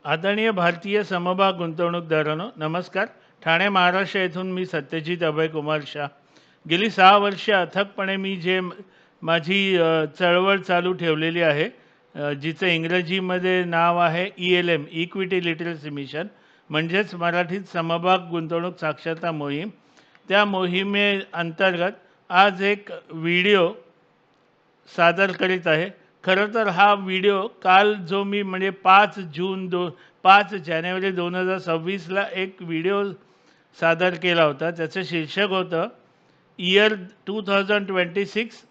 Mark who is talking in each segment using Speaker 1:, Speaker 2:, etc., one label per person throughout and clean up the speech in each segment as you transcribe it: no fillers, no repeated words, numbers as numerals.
Speaker 1: आदरणीय भारतीय समभाग गुंतवणूकदारांनो नमस्कार. ठाणे महाराष्ट्र येथून मी सत्यजित अभय कुमार शाह. गेली 6 वर्ष अथकपणे मी माझी चळवळ चालू ठेवलेली आहे, जिचं इंग्रजीमध्ये नाव आहे ELM इक्विटी लिटरसी मिशन, म्हणजेच मराठीत समभाग गुंतवणूक साक्षरता मोहीम. त्या मोहिमेअंतर्गत आज एक व्हिडिओ सादर करीत आहे. खरं तर हा व्हिडिओ काल जो मी म्हणजे 5 जानेवारी 2026ला एक व्हिडिओ सादर केला होता. त्याचं शीर्षक होतं year 2026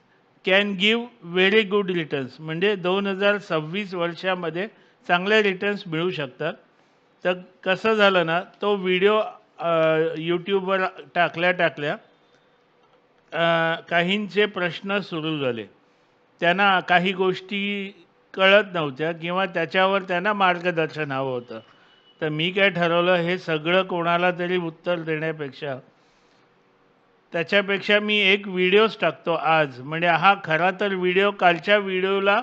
Speaker 1: can give very good returns, म्हणजे 2026 वर्षामध्ये चांगले रिटर्न्स मिळू शकतात. तर कसं झालं ना, तो व्हिडिओ यूट्यूबवर टाकल्या काहींचे प्रश्न सुरू झाले. त्यांना काही गोष्टी कळत नव्हत्या किंवा त्याच्यावर त्यांना मार्गदर्शन हवं होतं. तर मी काय ठरवलं, हे सगळं कोणाला तरी उत्तर देण्यापेक्षा त्याच्यापेक्षा मी एक व्हिडिओच टाकतो आज. म्हणजे हा खरा तर व्हिडिओ कालच्या व्हिडिओला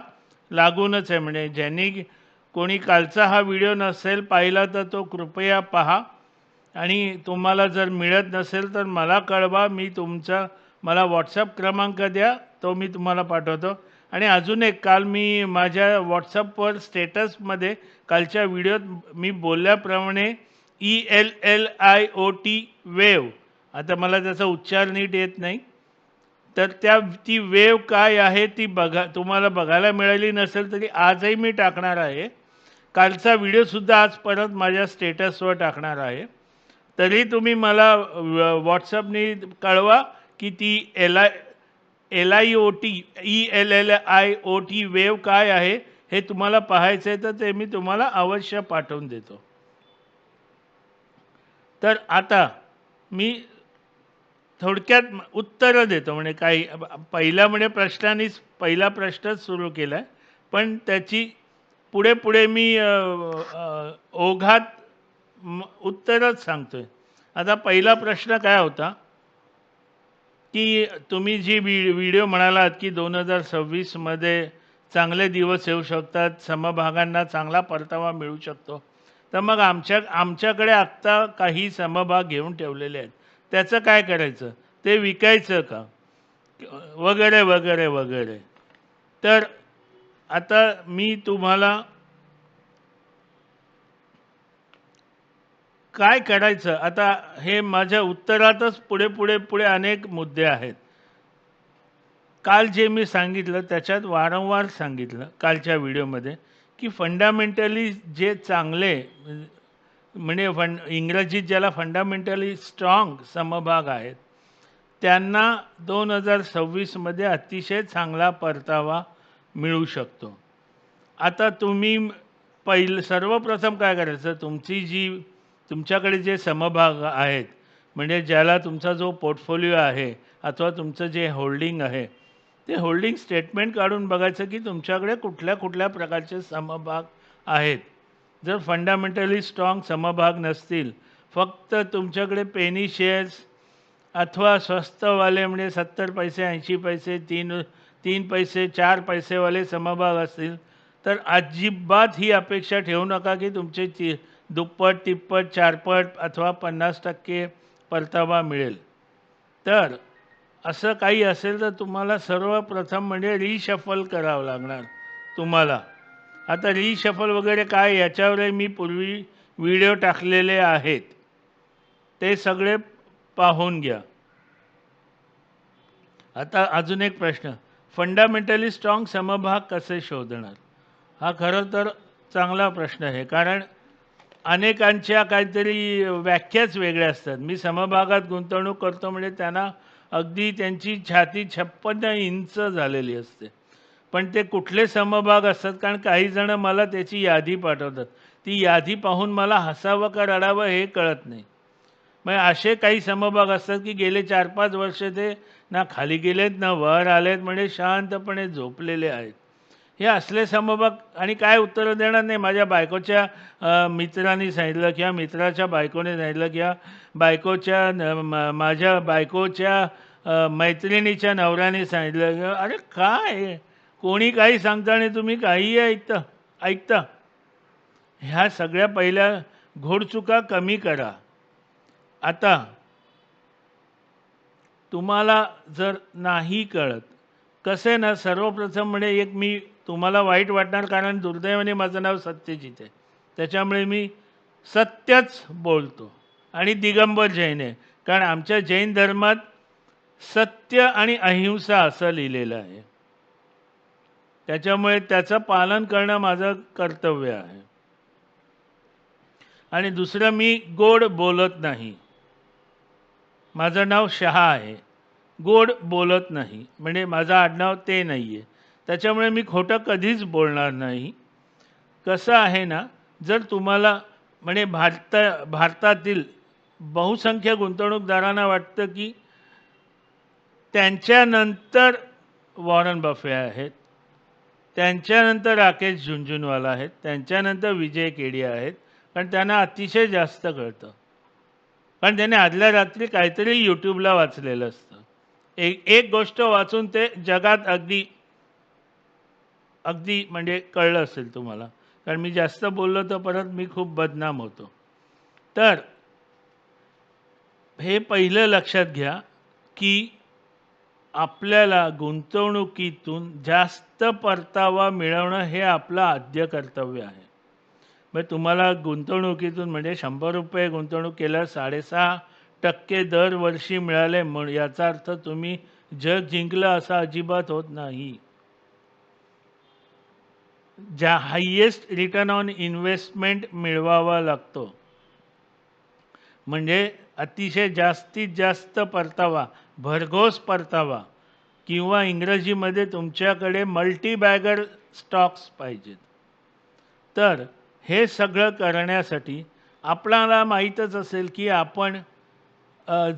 Speaker 1: लागूनच आहे. म्हणजे ज्यांनी कोणी कालचा हा व्हिडिओ नसेल पाहिला तर तो कृपया पहा, आणि तुम्हाला जर मिळत नसेल तर मला कळवा. मला व्हॉट्सअप क्रमांक द्या, तो मी तुम्हाला पाठवतो. आणि अजून एक, काल मी माझ्या व्हॉट्सअपवर स्टेटसमध्ये कालच्या व्हिडिओत मी बोलल्याप्रमाणे ELLIOT वेव्ह, आता मला त्याचा उच्चार नीट येत नाही, तर ती वेव्ह काय आहे ती तुम्हाला बघायला मिळाली नसेल तरी आजही मी टाकणार आहे. कालचा व्हिडिओसुद्धा आज परत माझ्या स्टेटसवर टाकणार आहे. तरी तुम्ही मला व्हॉट्सअपनी कळवा की ती LIOT ELLIOT वेव्ह काय आहे. हे तुम्हाला पाहायचं आहे तर ते मी तुम्हाला अवश्य पाठवून देतो. तर आता मी थोडक्यात उत्तरं देतो. म्हणजे काही पहिला प्रश्नच सुरू केला आहे, पण त्याची पुढे मी ओघात उत्तरच सांगतोय. आता पहिला प्रश्न काय होता की तुम्ही जी व्हिडिओ म्हणालात की 2026मध्ये चांगले दिवस येऊ शकतात, समभागांना चांगला परतावा मिळू शकतो. तर मग आमच्याकडे आत्ता काही समभाग घेऊन ठेवलेले आहेत, त्याचं काय करायचं, ते विकायचं का, वगैरे वगैरे वगैरे. तर आता मी तुम्हाला काय करायचं, आता हे माझ्या उत्तरातच पुढे अनेक मुद्दे आहेत. काल जे मी सांगितलं त्याच्यात वारंवार सांगितलं कालच्या व्हिडिओमध्ये की फंडामेंटली जे चांगले, म्हणजे इंग्रजीत ज्याला फंडामेंटली स्ट्रॉंग समभाग आहेत, त्यांना 2026मध्ये अतिशय चांगला परतावा मिळू शकतो. आता तुम्ही सर्वप्रथम काय करायचं, तुमच्याकडे जे समभाग आहेत, म्हणजे ज्याला तुमचा जो पोर्टफोलिओ आहे अथवा तुमचं जे होल्डिंग आहे, ते होल्डिंग स्टेटमेंट काढून बघायचं की तुमच्याकडे कुठल्या प्रकारचे समभाग आहेत. जर फंडामेंटली स्ट्रॉंग समभाग नसतील, फक्त तुमच्याकडे पेनी शेअर्स अथवा स्वस्तवाले म्हणजे 70 पैसे 80 पैसे 3 पैसे 4 पैसेवाले समभाग असतील, तर अजिबात ही अपेक्षा ठेवू नका की तुमचे दुप्पट तिप्पट चारपट अथवा 50% परतावा मिळेल. तर असं काही असेल तर तुम्हाला सर्वप्रथम म्हणजे रिशफल करावं लागणार तुम्हाला. आता रिशफल वगैरे काय, याच्यावरही मी पूर्वी व्हिडिओ टाकलेले आहेत, ते सगळे पाहून घ्या. आता अजून एक प्रश्न, फंडामेंटली स्ट्रॉंग समभाग कसे शोधणार, हा खरं तर चांगला प्रश्न आहे. कारण अनेकांच्या काहीतरी व्याख्याच वेगळ्या असतात. मी समभागात गुंतवणूक करतो म्हणजे त्यांना अगदी त्यांची छाती 56 इंच झालेली असते. पण ते कुठले समभाग असतात, कारण काही जण मला त्याची यादी पाठवतात, ती यादी पाहून मला हसावं का रडावं हे कळत नाही. मग असे काही समभाग असतात की गेले 4-5 वर्ष ते ना खाली गेलेत ना वर आलेत, म्हणजे शांतपणे झोपलेले आहेत. हे असले समभाग, आणि काय उत्तरं देणार नाही. माझ्या बायकोच्या मित्रांनी सांगितलं किंवा मित्राच्या बायकोने सांगितलं किंवा माझ्या बायकोच्या मैत्रिणीच्या नवऱ्याने सांगितलं किंवा अरे काय कोणी काही सांगता आणि तुम्ही काहीही ऐकता. ह्या सगळ्या पहिल्या घोडचुका कमी करा. आता तुम्हाला जर नाही कळत, कसं आहे ना, सर्वप्रथम म्हणजे एक मी तुम्हाला वाईट वाटणार, कारण दुर्दैवाने माझं नाव सत्यजित आहे. त्याच्यामुळे मी सत्यच बोलतो आणि दिगंबर जैन आहे. कारण आमच्या जैन धर्मात सत्य आणि अहिंसा असं लिहिलेलं आहे. त्याच्यामुळे त्याचं पालन करणं माझं कर्तव्य आहे. आणि दुसरं, मी गोड बोलत नाही. माझं नाव शहा आहे. गोड बोलत नाही म्हणजे माझं आडनाव ते नाही आहे. त्याच्यामुळे मी खोटं कधीच बोलणार नाही. कसं आहे ना, जर तुम्हाला म्हणजे भारतातील बहुसंख्य गुंतवणूकदारांना वाटतं की त्यांच्यानंतर वॉरन बफे आहेत, त्यांच्यानंतर राकेश झुनझुनवाला आहेत, त्यांच्यानंतर विजय केडिया आहेत, कारण त्यांना अतिशय जास्त कळतं. कारण त्याने आदल्या रात्री काहीतरी यूट्यूबला वाचलेलं असतं. एक गोष्ट वाचून ते जगात अगदी अगदी म्हणजे कळलं असेल तुम्हाला. कारण मी जास्त बोललो तर परत मी खूप बदनाम होतो. तर हे पहिलं लक्षात घ्या की आपल्याला गुंतवणुकीतून जास्त परतावा मिळवणं हे आपलं आद्य कर्तव्य आहे. मग तुम्हाला गुंतवणुकीतून म्हणजे ₹100 गुंतवणूक केल्यावर 6.5% दरवर्षी मिळाले, याचा अर्थ तुम्ही जग जिंकलं असं अजिबात होत नाही. ज्या हायेस्ट रिटर्न ऑन इन्व्हेस्टमेंट मिळवावा लागतो, म्हणजे अतिशय जास्तीत जास्त परतावा, भरघोस परतावा, किंवा इंग्रजीमध्ये तुमच्याकडे मल्टी बॅगर स्टॉक्स पाहिजेत. तर हे सगळं करण्यासाठी आपल्याला माहीतच असेल की आपण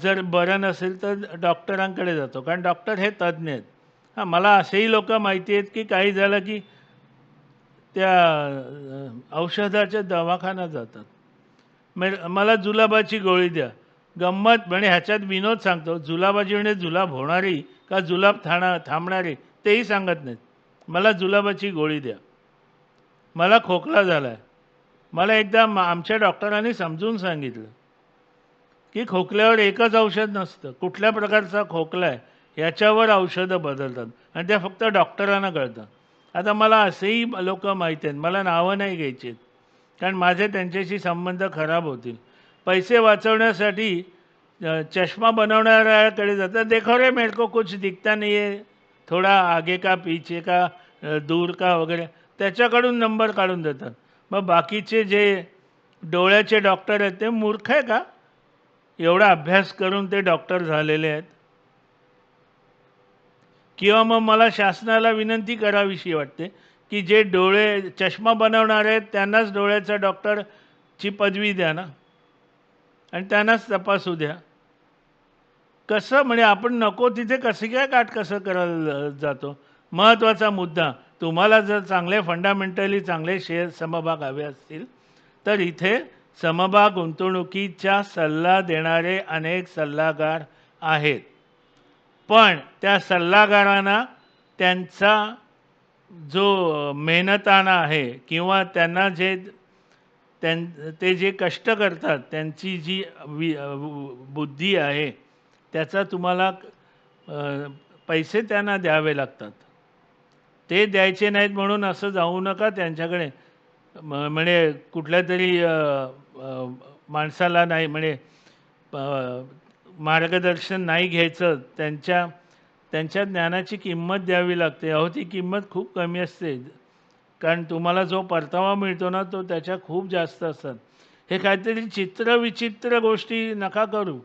Speaker 1: जर बरं नसेल तर डॉक्टरांकडे जातो, कारण डॉक्टर हे तज्ज्ञ आहेत. हां, मला असेही लोक माहिती आहेत की काही झालं की त्या औषधाच्या दवाखान्यात जातात. मला जुलाबाची गोळी द्या. गंमत म्हणजे ह्याच्यात विनोद सांगतो, जुलाबाची म्हणजे जुलाब होणारी का जुलाब थांबणारी तेही सांगत नाहीत. मला जुलाबाची गोळी द्या. मला खोकला झाला आहे. मला एकदा आमच्या डॉक्टरांनी समजून सांगितलं की खोकल्यावर एकच औषध नसतं. कुठल्या प्रकारचा खोकला आहे याच्यावर औषधं बदलतात आणि त्या फक्त डॉक्टरांना कळतं. आता मला असेही लोक माहीत आहेत, मला नावं नाही घ्यायची आहेत, कारण माझे त्यांच्याशी संबंध खराब होतील. पैसे वाचवण्यासाठी चष्मा बनवणाऱ्याकडे जातात. देखो रे मेरे को कुछ दिखता नहीं है, थोडा आगे का पीछे का दूर का वगैरे, त्याच्याकडून नंबर काढून देतात. मग बाकीचे जे डोळ्याचे डॉक्टर आहेत ते मूर्ख आहे का? एवढा अभ्यास करून ते डॉक्टर झालेले आहेत. किंवा मग मला शासनाला विनंती करावीशी वाटते की जे डोळे चष्मा बनवणार आहेत त्यांनाच डोळ्याचा डॉक्टरची पदवी द्या ना, आणि त्यांनाच तपासू द्या. कसं म्हणजे आपण नको तिथे कसं काय काटकसर करायला जातो. महत्त्वाचा मुद्दा, तुम्हाला जर चांगले फंडामेंटली चांगले शेअर समभाग हवे असतील तर इथे समभाग गुंतवणुकीचा सल्ला देणारे अनेक सल्लागार आहेत. पण त्या सल्लागारांना त्यांचा जो मेहनताना आहे किंवा त्यांना जे ते जे कष्ट करतात त्यांची जी बुद्धी आहे त्याचा तुम्हाला पैसे त्यांना द्यावे लागतात. ते द्यायचे नाहीत म्हणून असं जाऊ नका त्यांच्याकडे. म्हणजे कुठल्या तरी माणसाला नाही म्हणजे मार्गदर्शन नाही घ्यायचं, त्यांच्या ज्ञानाची किंमत द्यावी लागते. अहो, ती किंमत खूप कमी असते, कारण तुम्हाला जो परतावा मिळतो ना तो त्याच्या खूप जास्त असतात. हे काहीतरी चित्रविचित्र गोष्टी नका करू.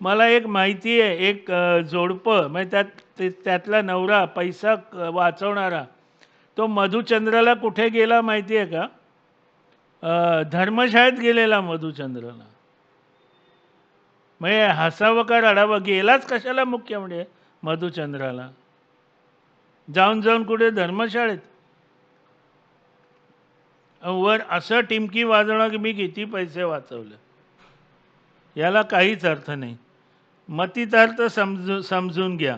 Speaker 1: मला एक माहिती आहे, एक जोडपं म्हणजे त्यातला नवरा पैसा वाचवणारा, तो मधुचंद्राला कुठे गेला माहिती आहे का? धर्मशाळेत गेलेला मधुचंद्राला. म्हणजे हसावं का रडावं, गेलाच कशाला मुख्य म्हणजे मधुचंद्राला? जाऊन कुठे धर्मशाळेत? वर असं टिमकी वाजवणं की मी किती पैसे वाचवले, याला काहीच अर्थ नाही. मतितार्थ समजून घ्या.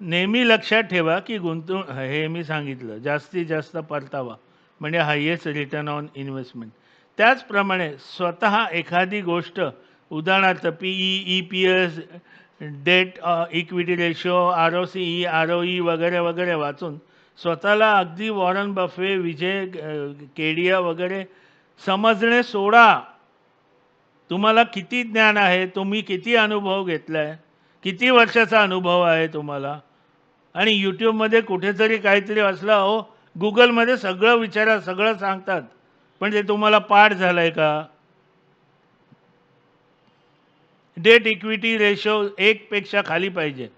Speaker 1: नेहमी लक्षात ठेवा की हे मी सांगितलं जास्तीत जास्त परतावा म्हणजे हायेस्ट रिटर्न ऑन इन्व्हेस्टमेंट. त्याचप्रमाणे स्वतः एखादी गोष्ट उदाहरणार्थ P E, E P S, debt equity ratio, R O C E, R O E वगैरे वगैरे वाचून स्वतःला अगदी वॉरन बफे, विजय केडिया वगैरे समजणे सोडा. तुम्हाला किती ज्ञान आहे, तुम्ही किती अनुभव घेतलाय, किती वर्षाचा अनुभव आहे तुम्हाला. आणि यूट्यूबमध्ये कुठेतरी काहीतरी असलं, अहो गुगलमध्ये सगळं विचारा, सगळं सांगतात, पण ते तुम्हाला पाठ झालंय का? डेट इक्विटी रेशो 1 पेक्षा खाली पाहिजे.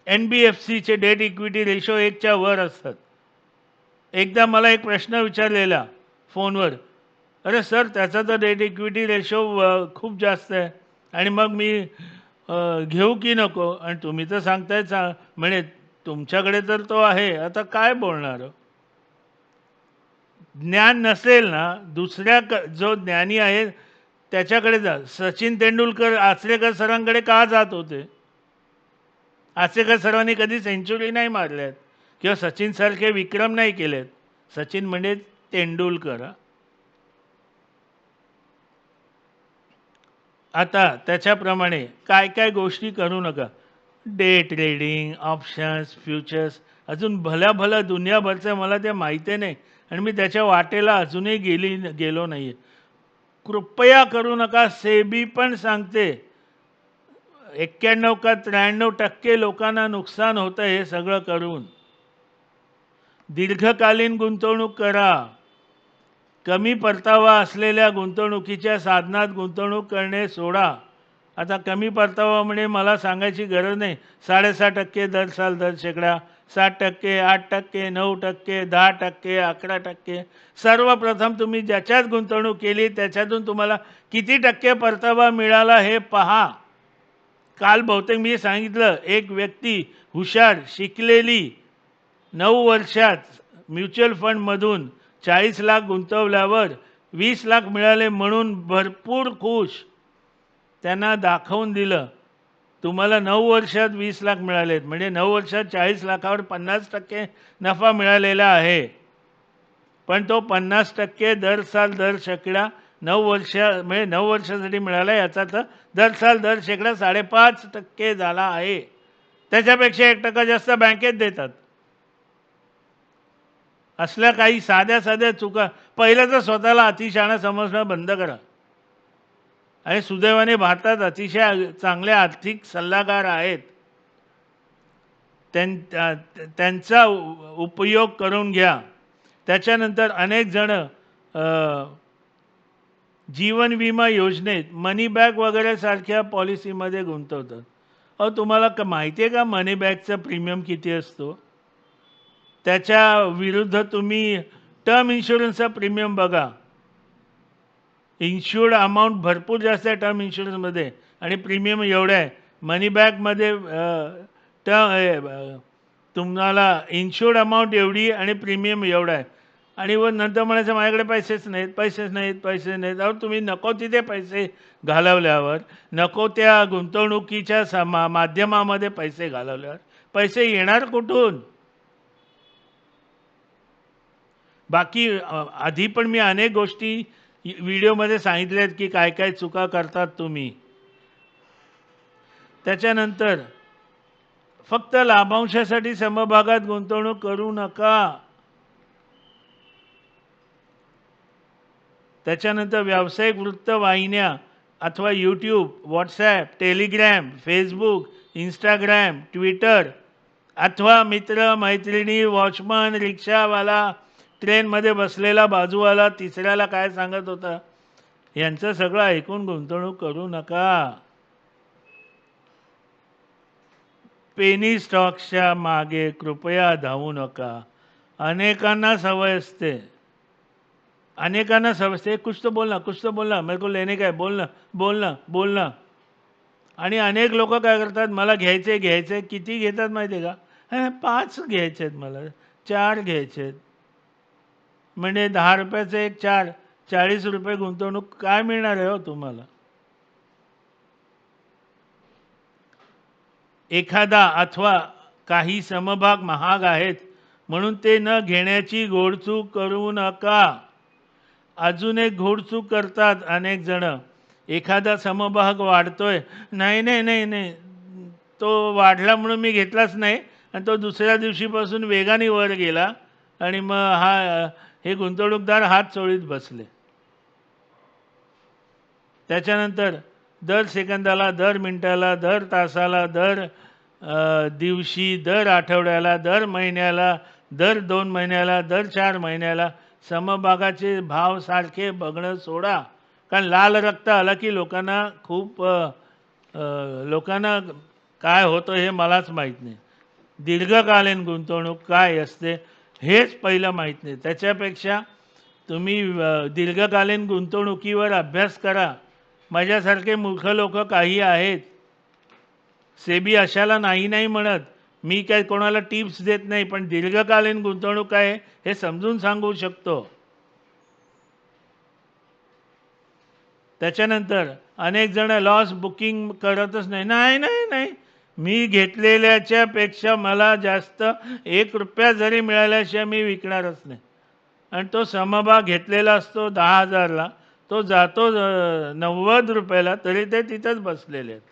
Speaker 1: NBFCचे डेट इक्विटी रेशो 1च्या वर असतात. एकदा मला एक प्रश्न विचारलेला फोनवर, अरे सर त्याचा तर डेट इक्विटी रेशो खूप जास्त आहे आणि मग मी घेऊ की नको, आणि तुम्ही तर सांगताय म्हणे तुमच्याकडे तर तो आहे, आता काय बोलणार. ज्ञान नसेल ना, दुसऱ्या जो ज्ञानी आहे त्याच्याकडे जा. सचिन तेंडुलकर आचरेकर सरांकडे का जात होते? आचरेकर सरांनी कधी सेंचुरी नाही मारल्यात किंवा सचिन सारखे विक्रम नाही केलेत. सचिन म्हणजे तेंडुलकर. आता त्याच्याप्रमाणे काय काय गोष्टी करू नका. डे ट्रेडिंग, ऑप्शन्स, फ्युचर्स, अजून भल्या दुनियाभरचं मला ते माहिती नाही आणि मी त्याच्या वाटेला अजूनही गेलो नाही आहे. कृपया करू नका. सेबी पण सांगते 91 का 93% लोकांना नुकसान होतं हे सगळं करून. दीर्घकालीन गुंतवणूक करा. कमी परतावा असलेल्या गुंतवणुकीच्या साधनात गुंतवणूक करणे सोडा. आता कमी परतावा म्हणजे मला सांगायची गरज नाही. 6.5% दर साल दर शेकडा, 7%, 8%, 9%, 10%, 11%. सर्वप्रथम तुम्ही ज्याच्यात गुंतवणूक केली त्याच्यातून तुम्हाला किती टक्के परतावा मिळाला हे पहा. काल बहुतेक मी सांगितलं, एक व्यक्ती हुशार, शिकलेली 9 वर्षात म्युच्युअल फंडमधून 40 लाख गुंतवल्यावर 20 लाख मिळाले म्हणून भरपूर खुश. त्यांना दाखवून दिलं, तुम्हाला 9 वर्षात 20 लाख मिळालेत, म्हणजे 9 वर्षात 40 लाखावर 50% नफा मिळालेला आहे. पण तो 50% दर साल दर शेकडा 9 वर्ष म्हणजे 9 वर्षासाठी मिळाला, याचा तर दर साल दर शेकडा 5.5% झाला आहे. त्याच्यापेक्षा 1% जास्त बँकेत देतात. असल्या काही साध्या चुका, पहिलं तर स्वतःला अतिशहाणा समजणं बंद करा. आणि सुदैवाने भारतात अतिशय चांगले आर्थिक सल्लागार आहेत. त्यांचा उपयोग करून घ्या. त्याच्यानंतर अनेक जण जीवन विमा योजनेत मनी बॅग वगैरे सारख्या पॉलिसीमध्ये गुंतवतात. अहो तुम्हाला माहिती आहे का मनी बॅगचा प्रीमियम किती असतो? त्याच्या विरुद्ध तुम्ही टर्म इन्शुरन्सचा प्रीमियम बघा. इन्शुर्ड अमाऊंट भरपूर जास्त आहे टर्म इन्शुरन्समध्ये आणि प्रीमियम एवढं आहे. मनी बॅगमध्ये तुम्हाला इन्शुर्ड अमाऊंट एवढी आणि प्रीमियम एवढा आहे. आणि व नंतर म्हणायचं माझ्याकडे पैसेच नाहीत. अहो तुम्ही नको तिथे पैसे घालवल्यावर, नको त्या गुंतवणुकीच्या माध्यमामध्ये पैसे घालवल्यावर पैसे येणार कुठून? बाकी आधी पण मी अनेक गोष्टी व्हिडिओमध्ये सांगितल्यात की काय काय चुका करतात तुम्ही. त्याच्यानंतर फक्त लाभांशासाठी समभागात गुंतवणूक करू नका. त्याच्यानंतर व्यावसायिक वृत्तवाहिन्या अथवा YouTube, WhatsApp, Telegram, Facebook, Instagram, Twitter अथवा मित्र मैत्रिणी, वॉचमन, रिक्षावाला, ट्रेनमध्ये बसलेला बाजूवाला तिसऱ्याला काय सांगत होता, यांचं सगळं ऐकून गुंतवणूक करू नका. पेनी स्टॉक्सच्या मागे कृपया धावू नका. अनेकांना सवय असते, कुछ तो बोलना, मेरे को लेने का है, बोलना. आणि अनेक लोक काय करतात, मला घ्यायचे. किती घेतात माहिती आहे का? 5 घ्यायचे आहेत, मला 4 घ्यायचे आहेत. म्हणजे 10 रुपयाचे एक 4, 40 रुपये गुंतवणूक काय मिळणार आहे हो तुम्हाला? एखादा अथवा काही समभाग महाग आहेत म्हणून ते न घेण्याची घोडचूक करू नका. अजून एक घोडचूक करतात अनेक जण. एखादा समभाग वाढतोय, नाही नाही नाही नाही, तो वाढला म्हणून मी घेतलाच नाही, आणि तो दुसऱ्या दिवशीपासून वेगाने वर गेला, आणि मग हे गुंतवणूकदार हात चोळीत बसले. त्याच्यानंतर दर सेकंदाला, दर मिनिटाला, दर तासाला, दर दिवशी, दर आठवड्याला, दर महिन्याला, दर 2 महिन्याला, दर 4 महिन्याला समभागाचे भाव सारखे बघणं सोडा. कारण लाल रक्त आला की लोकांना खूप लोकांना काय होतं हे मलाच माहीत नाही. दीर्घकालीन गुंतवणूक काय असते हेच पहिलं माहीत नाही. त्याच्यापेक्षा तुम्ही दीर्घकालीन गुंतवणुकीवर अभ्यास करा. माझ्यासारखे मूर्ख लोक काही आहेत. सेबी अशाला नाही नाही म्हणत, मी काय कोणाला टिप्स देत नाही, पण दीर्घकालीन गुंतवणूक काय हे समजून सांगू शकतो. त्याच्यानंतर अनेक जण लॉस बुकिंग करतच नाही. नाही नाही नाही, मी घेतलेल्याच्या पेक्षा मला जास्त 1 रुपया जरी मिळाल्याशिवाय मी विकणारच नाही. आणि तो समभाग घेतलेला असतो 10,000ला, तो जातो 90 रुपयाला, तरी ते तिथंच बसलेले आहेत.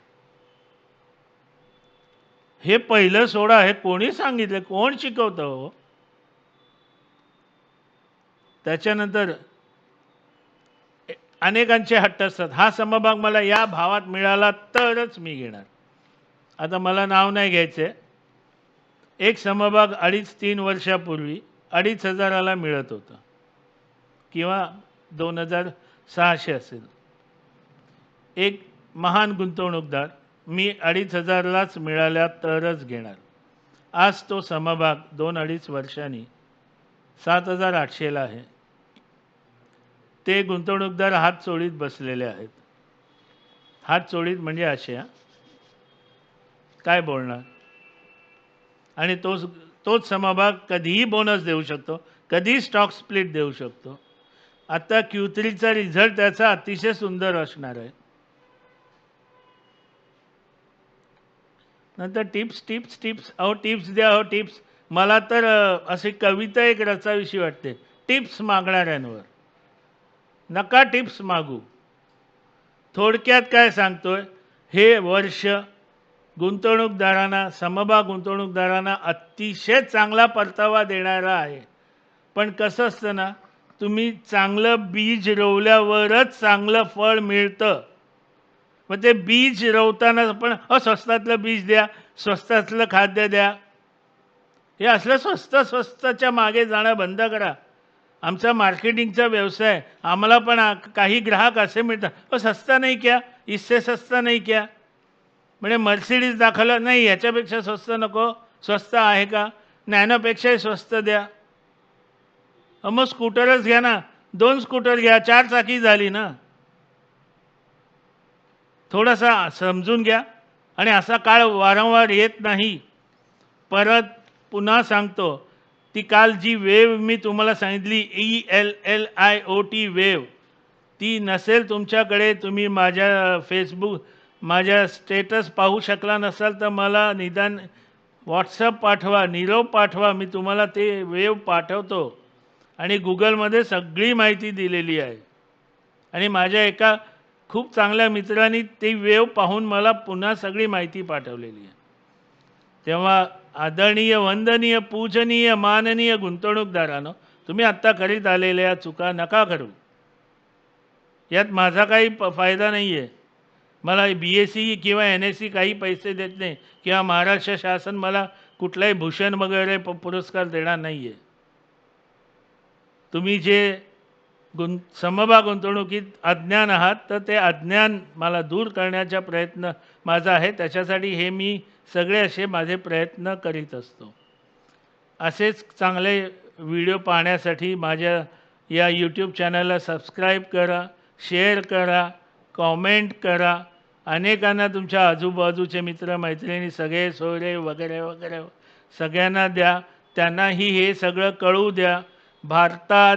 Speaker 1: हे पहिलं सोडा. हे कोणी सांगितलं, कोण शिकवतं हो? त्याच्यानंतर अनेकांचे हट्ट असतात, हा समभाग मला या भावात मिळाला तरच मी घेणार. आता मला नाव नाही घ्यायचे. एक समभाग 2.5-3 वर्षापूर्वी 2,500ला मिळत होतं, किंवा 2,600 असेल. एक महान गुंतवणूकदार, मी 2,500लाच मिळाल्या तरच घेणार. आज तो समभाग 2-2.5 वर्षांनी 7,800ला आहे. ते गुंतवणूकदार हात चोळीत बसलेले आहेत. हात चोळीत म्हणजे असे, काय बोलणार. आणि तोच समभाग कधीही बोनस देऊ शकतो, कधीही स्टॉक स्प्लिट देऊ शकतो. आता Q3चा रिझल्ट त्याचा अतिशय सुंदर असणार आहे. नंतर टिप्स टिप्स टिप्स, अहो टिप्स द्या, हो टिप्स. मला तर अशी कविता एक रचावीशी वाटते, टिप्स मागणाऱ्यांवर. नका टिप्स मागू. थोडक्यात काय सांगतोय, हे वर्ष गुंतवणूकदारांना, समभाग गुंतवणूकदारांना अतिशय चांगला परतावा देणारा आहे. पण कसं असतं ना, तुम्ही चांगलं बीज रोवल्यावरच चांगलं फळ मिळतं. मग ते बीज रोवताना पण स्वस्तातलं बीज द्या, स्वस्तातलं खाद्य द्या, हे असलं स्वस्ताच्या मागे जाणं बंद करा. आमचा मार्केटिंगचा व्यवसाय, आम्हाला पण काही ग्राहक असे मिळतात, सस्ता नाही क्या, इससे सस्ता नाही क्या. म्हणजे मर्सिडीज दाखवलं, नाही याच्यापेक्षा स्वस्त नको, स्वस्त आहे का, नॅनोपेक्षाही स्वस्त द्या. मग स्कूटरच घ्या ना, 2 स्कूटर घ्या, 4 चाकी झाली ना. थोडासा समजून घ्या. आणि असा काळ वारंवार येत नाही. परत पुन्हा सांगतो, ती काल जी वेव मी तुम्हाला सांगितली, ELLIOT वेव, ती नसेल तुमच्याकडे, तुम्ही माझ्या फेसबुक, माझ्या स्टेटस पाहू शकला नसाल, तर मला निदान व्हॉट्सअप पाठवा, निरोप पाठवा, मी तुम्हाला ते वेव पाठवतो. आणि गुगलमध्ये सगळी माहिती दिलेली आहे. आणि माझ्या एका खूप चांगल्या मित्रांनी ती वेव पाहून मला पुन्हा सगळी माहिती पाठवलेली आहे. तेव्हा आदरणीय, वंदनीय, पूजनीय, माननीय गुंतवणूकदारांनो, तुम्ही आत्ता करीत आलेल्या चुका नका करू. यात माझा काही फायदा नाही आहे. मला BSE किंवा NSE काही पैसे देत नाही, किंवा महाराष्ट्र शासन मला कुठलाही भूषण वगैरे पुरस्कार देणार नाही आहे. तुम्ही जे समभाग गुंतवणुकीत अज्ञान आहात, तर ते अज्ञान मला दूर करण्याचा प्रयत्न माझा आहे. त्याच्यासाठी हे मी सगळे असे माझे प्रयत्न करीत असतो. असेच चांगले व्हिडिओ पाहण्यासाठी माझ्या या यूट्यूब चॅनलला सबस्क्राईब करा, शेअर करा, कॉमेंट करा. अनेकांना तुमच्या आजूबाजूचे मित्रमैत्रिणी, सगळे सोयरे वगैरे वगैरे सगळ्यांना द्या, त्यांनाही हे सगळं कळू द्या. भारतात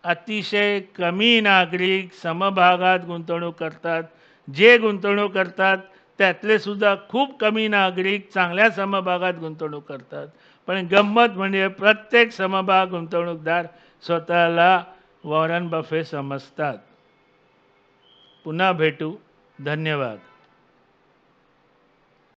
Speaker 1: अतिशय कमी नागरिक समभागात गुंतवणूक करतात. जे गुंतवणूक करतात त्यातले सुद्धा खूप कमी नागरिक चांगल्या समभागात गुंतवणूक करतात. पण गंमत म्हणजे प्रत्येक समभाग गुंतवणूकदार स्वतःला वॉरन बफे समजतात. पुन्हा भेटू. धन्यवाद.